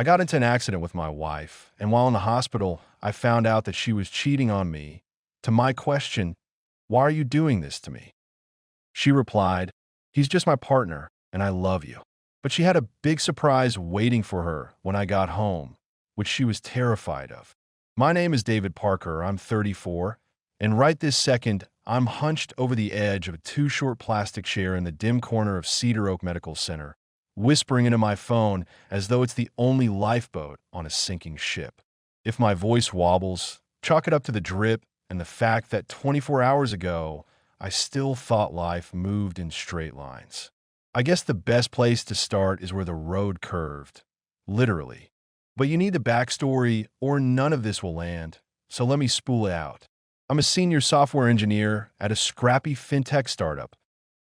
I got into an accident with my wife, and while in the hospital, I found out that she was cheating on me. To my question, "Why are you doing this to me?" She replied, "He's just my partner, and I love you." But she had a big surprise waiting for her when I got home, which she was terrified of. My name is David Parker. I'm 34, and right this second, I'm hunched over the edge of a too-short plastic chair in the dim corner of Cedar Oak Medical Center, whispering into my phone as though it's the only lifeboat on a sinking ship. If my voice wobbles, chalk it up to the drip and the fact that 24 hours ago, I still thought life moved in straight lines. I guess the best place to start is where the road curved, literally. But you need the backstory or none of this will land, so let me spool it out. I'm a senior software engineer at a scrappy fintech startup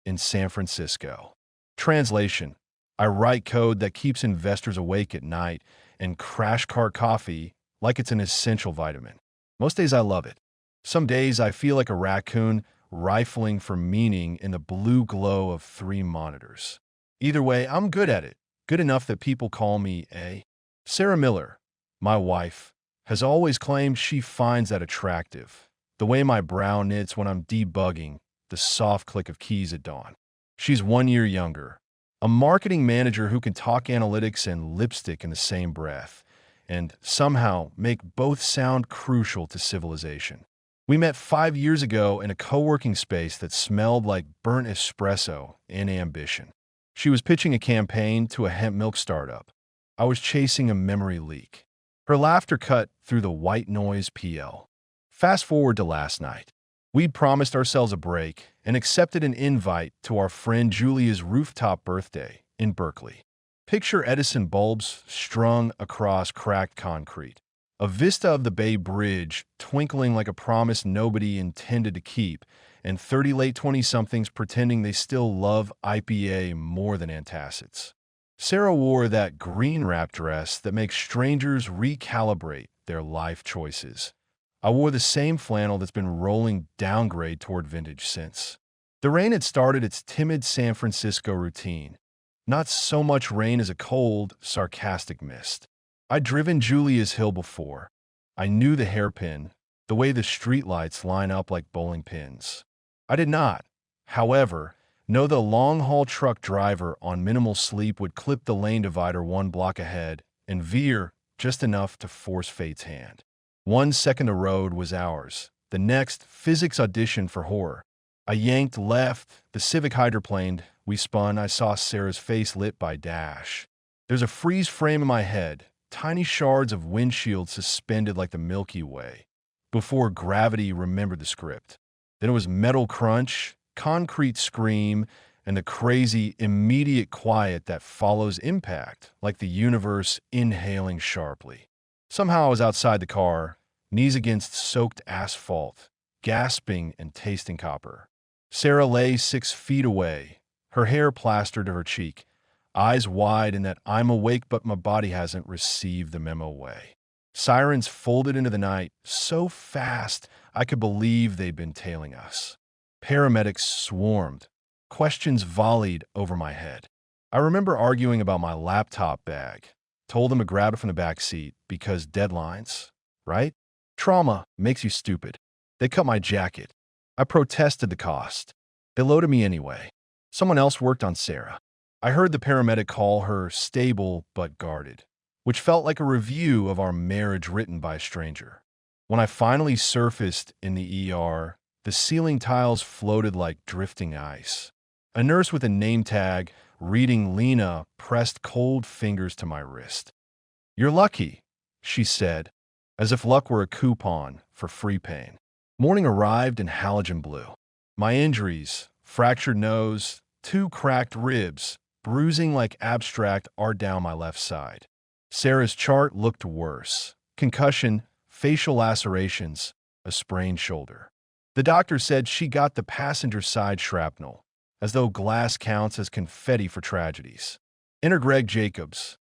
in San Francisco. Translation: I write code that keeps investors awake at night and crash cart coffee like it's an essential vitamin. Most days I love it. Some days I feel like a raccoon rifling for meaning in the blue glow of 3 monitors. Either way, I'm good at it. Good enough that people call me a. Sarah Miller, my wife, has always claimed she finds that attractive. The way my brow knits when I'm debugging, the soft click of keys at dawn. She's 1 year younger. A marketing manager who can talk analytics and lipstick in the same breath, and somehow make both sound crucial to civilization. We met 5 years ago in a co-working space that smelled like burnt espresso and ambition. She was pitching a campaign to a hemp milk startup. I was chasing a memory leak. Her laughter cut through the white noise PL. Fast forward to last night. We'd promised ourselves a break and accepted an invite to our friend Julia's rooftop birthday in Berkeley. Picture Edison bulbs strung across cracked concrete. A vista of the Bay Bridge twinkling like a promise nobody intended to keep, and 30 late 20-somethings pretending they still love IPA more than antacids. Sarah wore that green wrap dress that makes strangers recalibrate their life choices. I wore the same flannel that's been rolling downgrade toward vintage since. The rain had started its timid San Francisco routine. Not so much rain as a cold, sarcastic mist. I'd driven Julia's Hill before. I knew the hairpin, the way the streetlights line up like bowling pins. I did not, however, know the long-haul truck driver on minimal sleep would clip the lane divider 1 block ahead and veer just enough to force fate's hand. 1 second the road was ours. The next, physics audition for horror. I yanked left, the Civic hydroplaned. We spun. I saw Sarah's face lit by dash. There's a freeze frame in my head, tiny shards of windshield suspended like the Milky Way, before gravity remembered the script. Then it was metal crunch, concrete scream, and the crazy, immediate quiet that follows impact, like the universe inhaling sharply. Somehow I was outside the car, knees against soaked asphalt, gasping and tasting copper. Sarah lay 6 feet away, her hair plastered to her cheek, eyes wide in that I'm awake but my body hasn't received the memo way. Sirens folded into the night so fast I could believe they'd been tailing us. Paramedics swarmed. Questions volleyed over my head. I remember arguing about my laptop bag. Told them to grab it from the back seat because deadlines, right? Trauma makes you stupid. They cut my jacket. I protested the cost. They loaded me anyway. Someone else worked on Sarah. I heard the paramedic call her stable but guarded, which felt like a review of our marriage written by a stranger. When I finally surfaced in the ER, the ceiling tiles floated like drifting ice. A nurse with a name tag reading Lena pressed cold fingers to my wrist. "You're lucky," she said, as if luck were a coupon for free pain. Morning arrived in halogen blue. My injuries, fractured nose, 2 cracked ribs, bruising like abstract art down my left side. Sarah's chart looked worse. Concussion, facial lacerations, a sprained shoulder. The doctor said she got the passenger side shrapnel, as though glass counts as confetti for tragedies. Enter Greg Jacobs,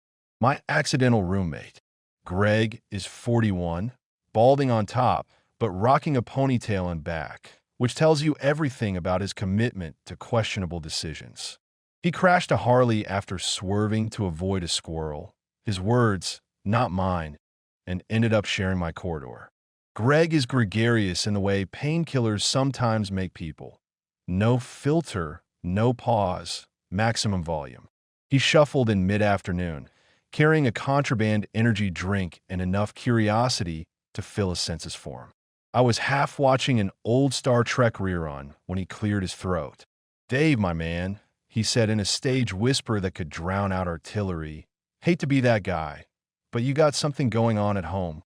my accidental roommate. Greg is 41, balding on top, but rocking a ponytail in back, which tells you everything about his commitment to questionable decisions. He crashed a Harley after swerving to avoid a squirrel, His words, not mine, and ended up sharing my corridor. Greg is gregarious in the way painkillers sometimes make people. No filter, no pause, maximum volume. He shuffled in mid-afternoon, carrying a contraband energy drink and enough curiosity to fill a census form. I was half watching an old Star Trek rerun when he cleared his throat. "Dave, my man," he said in a stage whisper that could drown out artillery. "Hate to be that guy, but you got something going on at home."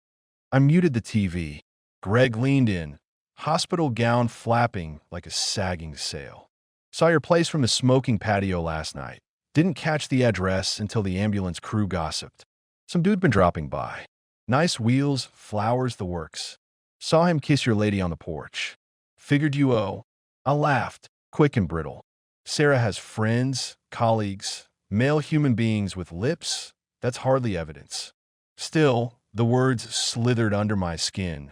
I muted the TV. Greg leaned in, hospital gown flapping like a sagging sail. "Saw your place from the smoking patio last night. Didn't catch the address until the ambulance crew gossiped. Some dude been dropping by. Nice wheels, flowers, the works. Saw him kiss your lady on the porch. Figured you owe." I laughed, quick and brittle. Sarah has friends, colleagues, male human beings with lips. That's hardly evidence. Still, the words slithered under my skin,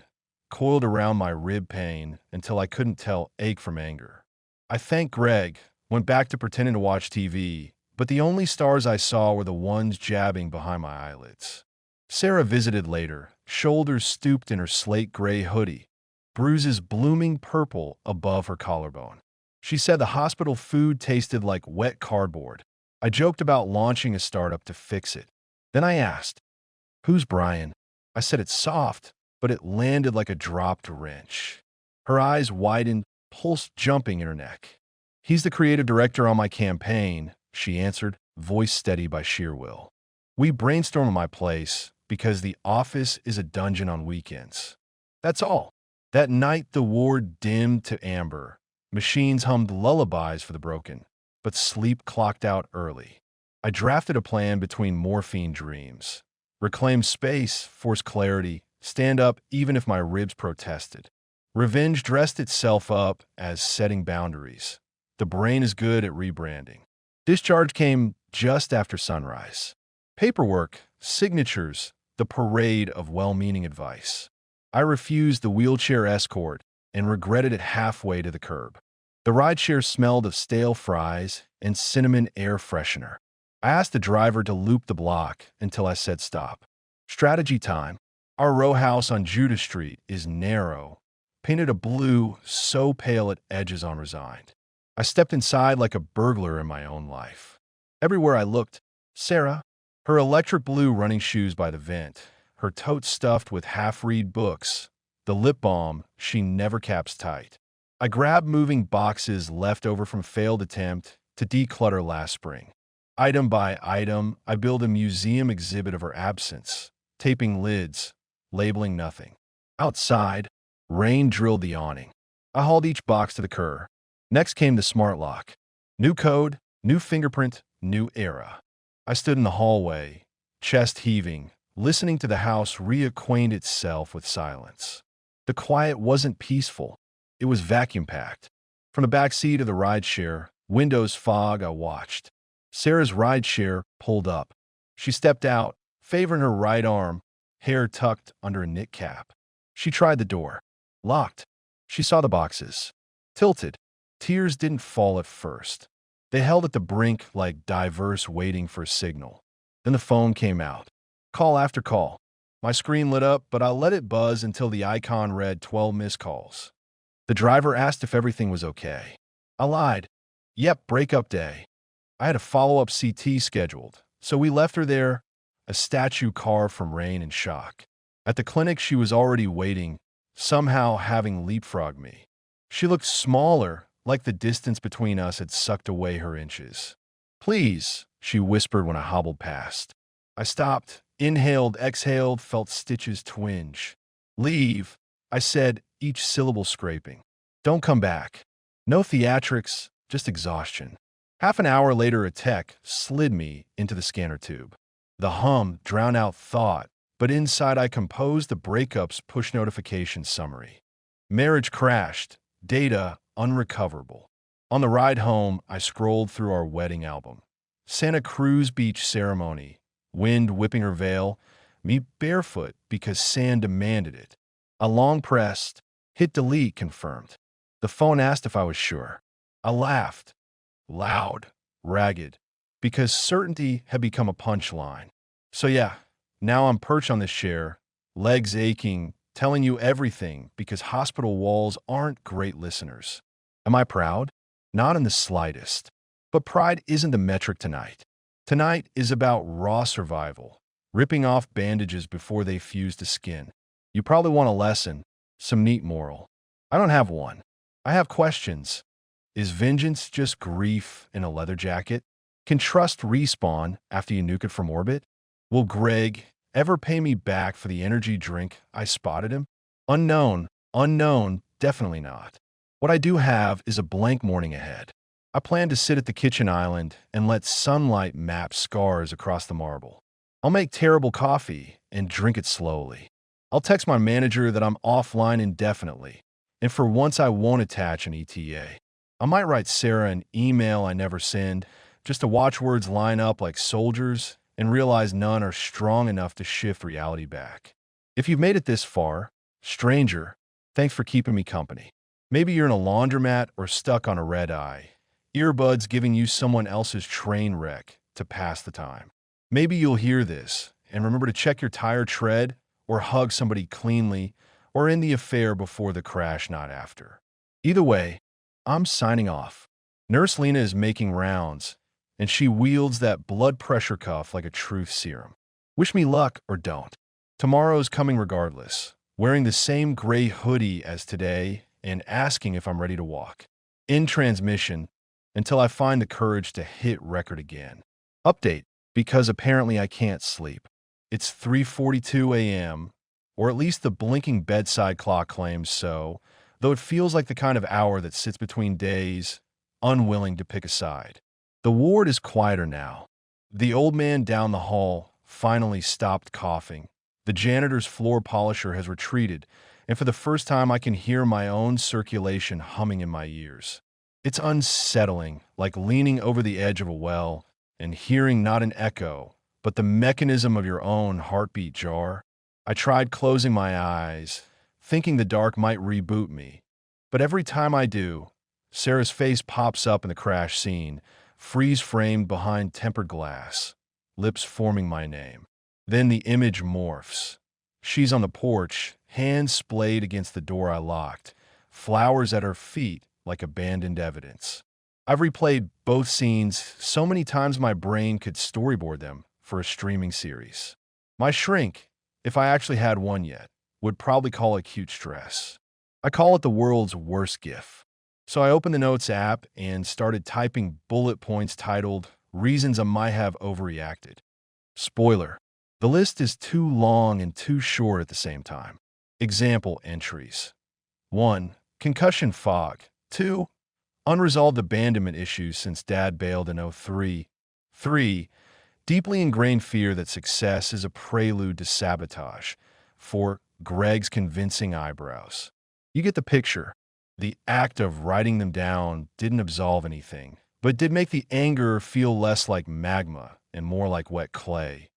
coiled around my rib pain until I couldn't tell ache from anger. I thanked Greg, went back to pretending to watch TV, but the only stars I saw were the ones jabbing behind my eyelids. Sarah visited later, shoulders stooped in her slate gray hoodie, bruises blooming purple above her collarbone. She said the hospital food tasted like wet cardboard. I joked about launching a startup to fix it. Then I asked, "Who's Brian?" I said it soft, but it landed like a dropped wrench. Her eyes widened, pulse jumping in her neck. "He's the creative director on my campaign," she answered, voice steady by sheer will. "We brainstorm at my place because the office is a dungeon on weekends. That's all." That night the ward dimmed to amber. Machines hummed lullabies for the broken, but sleep clocked out early. I drafted a plan between morphine dreams. Reclaim space, force clarity, stand up even if my ribs protested. Revenge dressed itself up as setting boundaries. The brain is good at rebranding. Discharge came just after sunrise. Paperwork, signatures, the parade of well-meaning advice. I refused the wheelchair escort and regretted it halfway to the curb. The rideshare smelled of stale fries and cinnamon air freshener. I asked the driver to loop the block until I said stop. Strategy time. Our row house on Judah Street is narrow, painted a blue so pale it edges on resigned. I stepped inside like a burglar in my own life. Everywhere I looked, Sarah, her electric blue running shoes by the vent, her tote stuffed with half-read books, the lip balm she never caps tight. I grabbed moving boxes left over from failed attempt to declutter last spring. Item by item, I build a museum exhibit of her absence, taping lids, labeling nothing. Outside, rain drilled the awning. I hauled each box to the curb. Next came the smart lock. New code, new fingerprint, new era. I stood in the hallway, chest heaving, listening to the house reacquaint itself with silence. The quiet wasn't peaceful. It was vacuum-packed. From the back seat of the rideshare, windows fog, I watched. Sarah's rideshare pulled up. She stepped out, favoring her right arm, hair tucked under a knit cap. She tried the door. Locked. She saw the boxes. Tilted. Tears didn't fall at first. They held at the brink like divers waiting for a signal. Then the phone came out. Call after call. My screen lit up, but I let it buzz until the icon read 12 missed calls. The driver asked if everything was okay. I lied. Yep, breakup day. I had a follow-up CT scheduled, so we left her there, a statue carved from rain and shock. At the clinic, she was already waiting, somehow having leapfrogged me. She looked smaller, like the distance between us had sucked away her inches. "Please," she whispered when I hobbled past. I stopped, inhaled, exhaled, felt stitches twinge. "Leave," I said, each syllable scraping. "Don't come back." No theatrics, just exhaustion. Half an hour later, a tech slid me into the scanner tube. The hum drowned out thought, but inside I composed the breakup's push notification summary. Marriage crashed, data unrecoverable. On the ride home, I scrolled through our wedding album. Santa Cruz Beach ceremony, wind whipping her veil, me barefoot because sand demanded it. I long pressed, hit delete, confirmed. The phone asked if I was sure. I laughed, loud, ragged, because certainty had become a punchline. So yeah, now I'm perched on this chair, legs aching, telling you everything because hospital walls aren't great listeners. Am I proud? Not in the slightest. But pride isn't the metric tonight. Tonight is about raw survival, ripping off bandages before they fuse to skin. You probably want a lesson, some neat moral. I don't have one. I have questions. Is vengeance just grief in a leather jacket? Can trust respawn after you nuke it from orbit? Will Greg ever pay me back for the energy drink I spotted him? Unknown, definitely not. What I do have is a blank morning ahead. I plan to sit at the kitchen island and let sunlight map scars across the marble. I'll make terrible coffee and drink it slowly. I'll text my manager that I'm offline indefinitely, and for once I won't attach an ETA. I might write Sarah an email I never send, just to watch words line up like soldiers and realize none are strong enough to shift reality back. If you've made it this far, stranger, thanks for keeping me company. Maybe you're in a laundromat or stuck on a red eye, earbuds giving you someone else's train wreck to pass the time. Maybe you'll hear this and remember to check your tire tread or hug somebody cleanly or end the affair before the crash, not after. Either way, I'm signing off. Nurse Lena is making rounds, and she wields that blood pressure cuff like a truth serum. Wish me luck or don't. Tomorrow's coming regardless, wearing the same gray hoodie as today and asking if I'm ready to walk. In transmission, until I find the courage to hit record again. Update, because apparently I can't sleep. It's 3:42 a.m., or at least the blinking bedside clock claims so, though it feels like the kind of hour that sits between days, unwilling to pick a side. The ward is quieter now. The old man down the hall finally stopped coughing. The janitor's floor polisher has retreated, and for the first time I can hear my own circulation humming in my ears. It's unsettling, like leaning over the edge of a well and hearing not an echo, but the mechanism of your own heartbeat jar. I tried closing my eyes, thinking the dark might reboot me. But every time I do, Sarah's face pops up in the crash scene, freeze-framed behind tempered glass, lips forming my name. Then the image morphs. She's on the porch, hands splayed against the door I locked, flowers at her feet like abandoned evidence. I've replayed both scenes so many times my brain could storyboard them for a streaming series. My shrink, if I actually had one yet, would probably call it cute stress. I call it the world's worst gif. So I opened the Notes app and started typing bullet points titled, Reasons I Might Have Overreacted. Spoiler, the list is too long and too short at the same time. Example entries. 1. Concussion fog. 2. Unresolved abandonment issues since dad bailed in '03. 3. Deeply ingrained fear that success is a prelude to sabotage. 4. Greg's convincing eyebrows. You get the picture. The act of writing them down didn't absolve anything, but did make the anger feel less like magma and more like wet clay.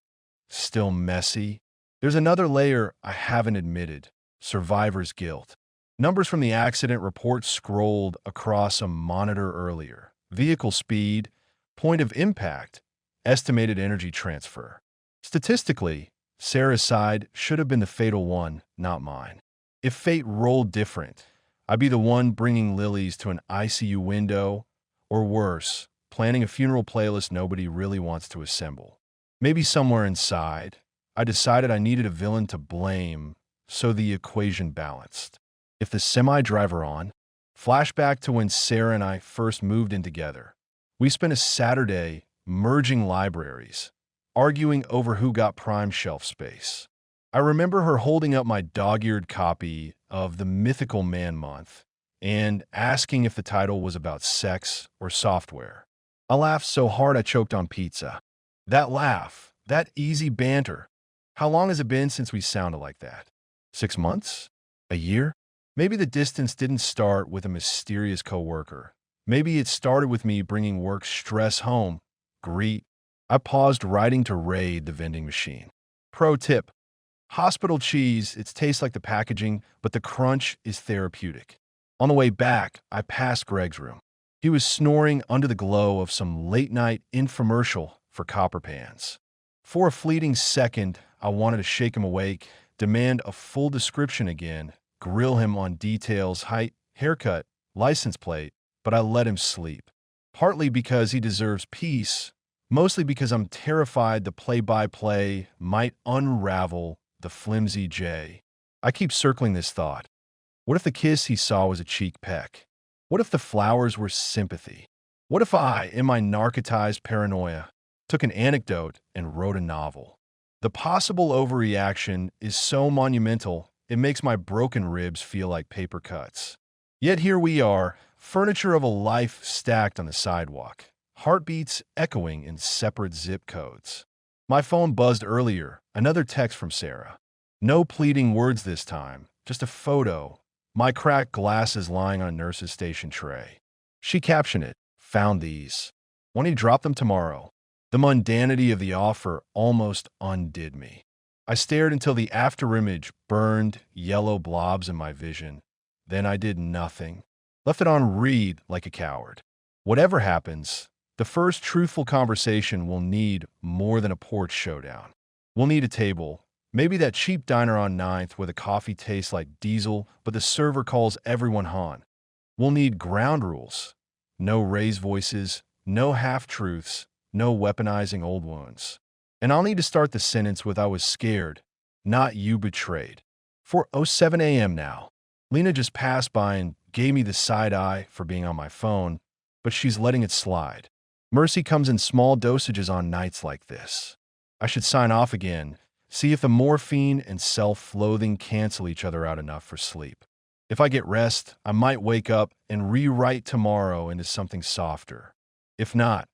Still messy. There's another layer I haven't admitted. Survivor's guilt. Numbers from the accident report scrolled across a monitor earlier. Vehicle speed, point of impact, estimated energy transfer. Statistically, Sarah's side should have been the fatal one, not mine. If fate rolled different, I'd be the one bringing lilies to an ICU window, or worse, planning a funeral playlist nobody really wants to assemble. Maybe somewhere inside, I decided I needed a villain to blame, so the equation balanced. If the semi-driver on, flashback to when Sarah and I first moved in together. We spent a Saturday merging libraries, arguing over who got prime shelf space. I remember her holding up my dog-eared copy of The Mythical Man Month and asking if the title was about sex or software. I laughed so hard I choked on pizza. That laugh, that easy banter. How long has it been since we sounded like that? 6 months? A year? Maybe the distance didn't start with a mysterious coworker. Maybe it started with me bringing work stress home. Greet. I paused writing to raid the vending machine. Pro tip. Hospital cheese, it tastes like the packaging, but the crunch is therapeutic. On the way back, I passed Greg's room. He was snoring under the glow of some late-night infomercial for copper pans. For a fleeting second, I wanted to shake him awake, demand a full description again, grill him on details, height, haircut, license plate, but I let him sleep. Partly because he deserves peace, mostly because I'm terrified the play-by-play might unravel the flimsy J. I keep circling this thought. What if the kiss he saw was a cheek peck? What if the flowers were sympathy? What if I, in my narcotized paranoia, took an anecdote and wrote a novel? The possible overreaction is so monumental, it makes my broken ribs feel like paper cuts. Yet here we are, furniture of a life stacked on the sidewalk, heartbeats echoing in separate zip codes. My phone buzzed earlier, another text from Sarah. No pleading words this time, just a photo, my cracked glasses lying on a nurse's station tray. She captioned it, "Found these. Want to drop them tomorrow?" The mundanity of the offer almost undid me. I stared until the afterimage burned yellow blobs in my vision. Then I did nothing. Left it on read like a coward. Whatever happens, the first truthful conversation will need more than a porch showdown. We'll need a table. Maybe that cheap diner on 9th where the coffee tastes like diesel, but the server calls everyone Han. We'll need ground rules. No raised voices, no half-truths, no weaponizing old wounds. And I'll need to start the sentence with "I was scared, not you betrayed." 4:07 a.m. now. Lena just passed by and gave me the side eye for being on my phone, but she's letting it slide. Mercy comes in small dosages on nights like this. I should sign off again, see if the morphine and self-loathing cancel each other out enough for sleep. If I get rest, I might wake up and rewrite tomorrow into something softer. If not,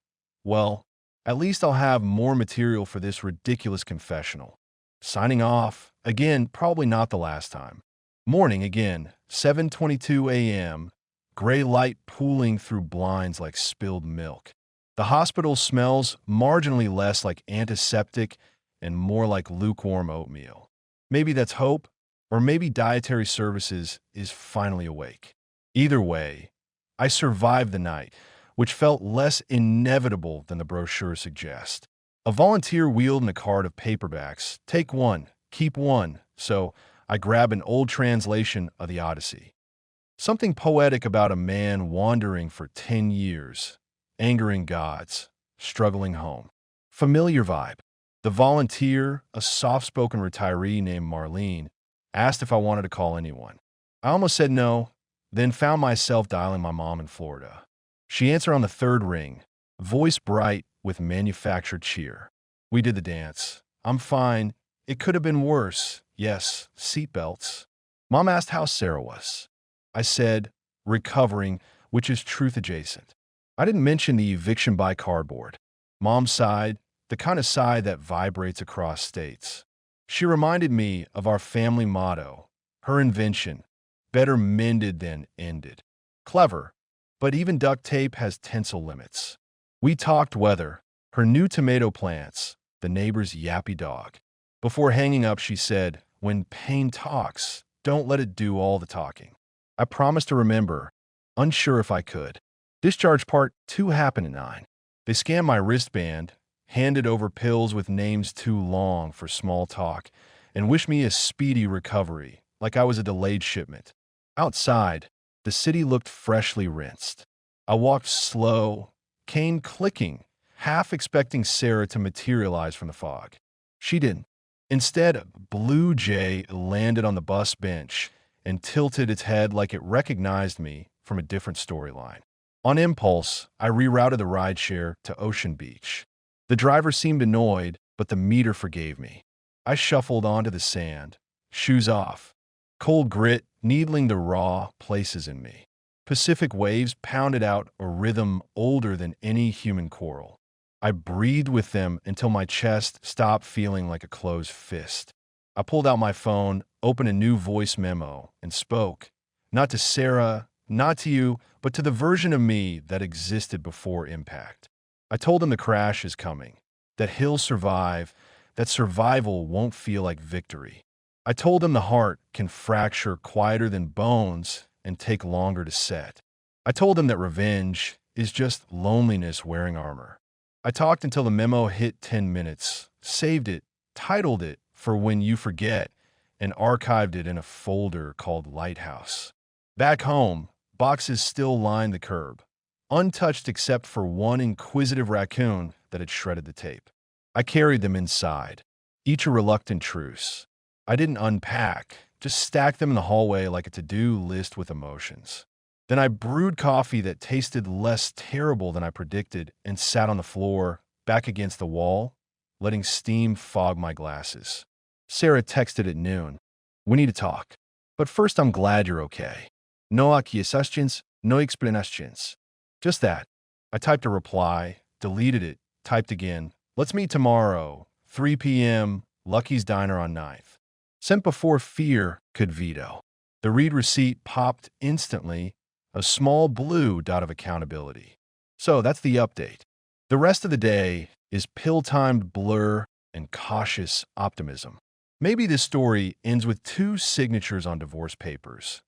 well, at least I'll have more material for this ridiculous confessional. Signing off, again, probably not the last time. Morning again, 7:22 a.m., gray light pooling through blinds like spilled milk. The hospital smells marginally less like antiseptic and more like lukewarm oatmeal. Maybe that's hope, or maybe dietary services is finally awake. Either way, I survived the night, which felt less inevitable than the brochure suggests. A volunteer wheeled in a cart of paperbacks. Take one, keep one. So I grab an old translation of the Odyssey. Something poetic about a man wandering for 10 years, angering gods, struggling home. Familiar vibe. The volunteer, a soft-spoken retiree named Marlene, asked if I wanted to call anyone. I almost said no, then found myself dialing my mom in Florida. She answered on the third ring, voice bright with manufactured cheer. We did the dance. I'm fine. It could have been worse. Yes, seatbelts. Mom asked how Sarah was. I said, recovering, which is truth adjacent. I didn't mention the eviction by cardboard. Mom sighed, the kind of sigh that vibrates across states. She reminded me of our family motto, her invention, better mended than ended. Clever, but even duct tape has tensile limits. We talked weather, her new tomato plants, the neighbor's yappy dog. Before hanging up, she said, when pain talks, don't let it do all the talking. I promised to remember, unsure if I could. Discharge part 2 happened at 9. They scanned my wristband, handed over pills with names too long for small talk, and wished me a speedy recovery, like I was a delayed shipment. Outside, the city looked freshly rinsed. I walked slow, cane clicking, half expecting Sarah to materialize from the fog. She didn't. Instead, Blue Jay landed on the bus bench and tilted its head like it recognized me from a different storyline. On impulse, I rerouted the rideshare to Ocean Beach. The driver seemed annoyed, but the meter forgave me. I shuffled onto the sand, shoes off, cold grit needling the raw places in me. Pacific waves pounded out a rhythm older than any human choral. I breathed with them until my chest stopped feeling like a closed fist. I pulled out my phone, opened a new voice memo, and spoke, not to Sarah, not to you, but to the version of me that existed before impact. I told him the crash is coming, that he'll survive, that survival won't feel like victory. I told him the heart can fracture quieter than bones and take longer to set. I told him that revenge is just loneliness wearing armor. I talked until the memo hit 10 minutes, saved it, titled it For When You Forget, and archived it in a folder called Lighthouse. Back home, boxes still lined the curb, untouched except for one inquisitive raccoon that had shredded the tape. I carried them inside, each a reluctant truce. I didn't unpack, just stacked them in the hallway like a to-do list with emotions. Then I brewed coffee that tasted less terrible than I predicted and sat on the floor, back against the wall, letting steam fog my glasses. Sarah texted at noon. We need to talk. But first, I'm glad you're okay. No accusations, no explanations. Just that. I typed a reply, deleted it, typed again. Let's meet tomorrow, 3 p.m., Lucky's Diner on 9th. Sent before fear could veto. The read receipt popped instantly, a small blue dot of accountability. So that's the update. The rest of the day is pill-timed blur and cautious optimism. Maybe this story ends with 2 signatures on divorce papers.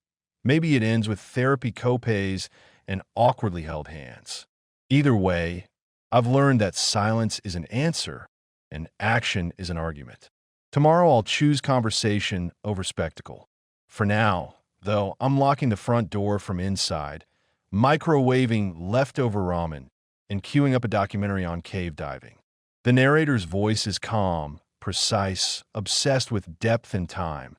Maybe it ends with therapy copays and awkwardly held hands. Either way, I've learned that silence is an answer and action is an argument. Tomorrow I'll choose conversation over spectacle. For now, though, I'm locking the front door from inside, microwaving leftover ramen, and queuing up a documentary on cave diving. The narrator's voice is calm, precise, obsessed with depth and time.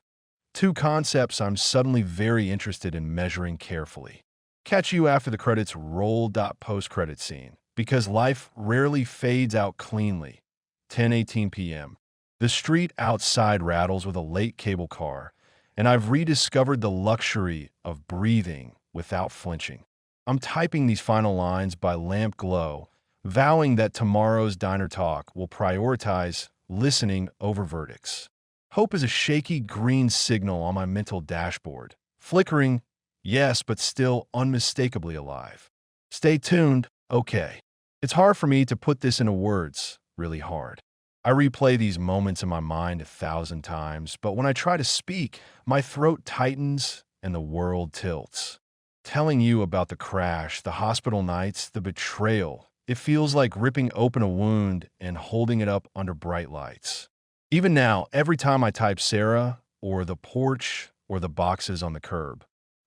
2 concepts I'm suddenly very interested in measuring carefully. Catch you after the credits roll. Post-credit scene, because life rarely fades out cleanly. 10:18 p.m. The street outside rattles with a late cable car, and I've rediscovered the luxury of breathing without flinching. I'm typing these final lines by lamp glow, vowing that tomorrow's diner talk will prioritize listening over verdicts. Hope is a shaky green signal on my mental dashboard, flickering, yes, but still unmistakably alive. Stay tuned, okay. It's hard for me to put this into words, really hard. I replay these moments in my mind 1,000 times, but when I try to speak, my throat tightens and the world tilts. Telling you about the crash, the hospital nights, the betrayal, it feels like ripping open a wound and holding it up under bright lights. Even now, every time I type Sarah, or the porch, or the boxes on the curb,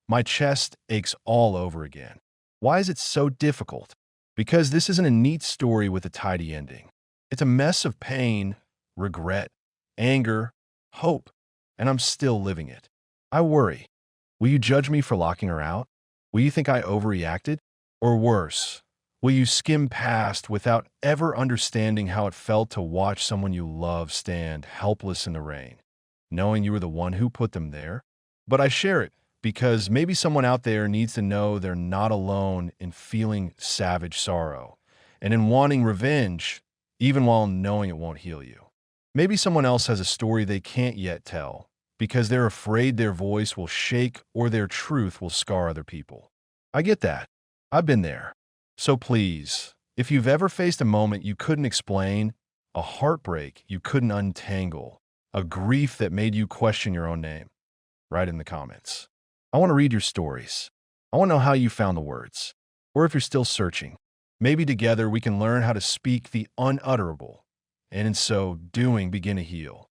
my chest aches all over again. Why is it so difficult? Because this isn't a neat story with a tidy ending. It's a mess of pain, regret, anger, hope, and I'm still living it. I worry. Will you judge me for locking her out? Will you think I overreacted? Or worse, will you skim past without ever understanding how it felt to watch someone you love stand helpless in the rain, knowing you were the one who put them there? But I share it because maybe someone out there needs to know they're not alone in feeling savage sorrow and in wanting revenge, even while knowing it won't heal you. Maybe someone else has a story they can't yet tell because they're afraid their voice will shake or their truth will scar other people. I get that. I've been there. So please, if you've ever faced a moment you couldn't explain, a heartbreak you couldn't untangle, a grief that made you question your own name, write in the comments. I want to read your stories. I want to know how you found the words, or if you're still searching. Maybe together we can learn how to speak the unutterable, and in so doing begin to heal.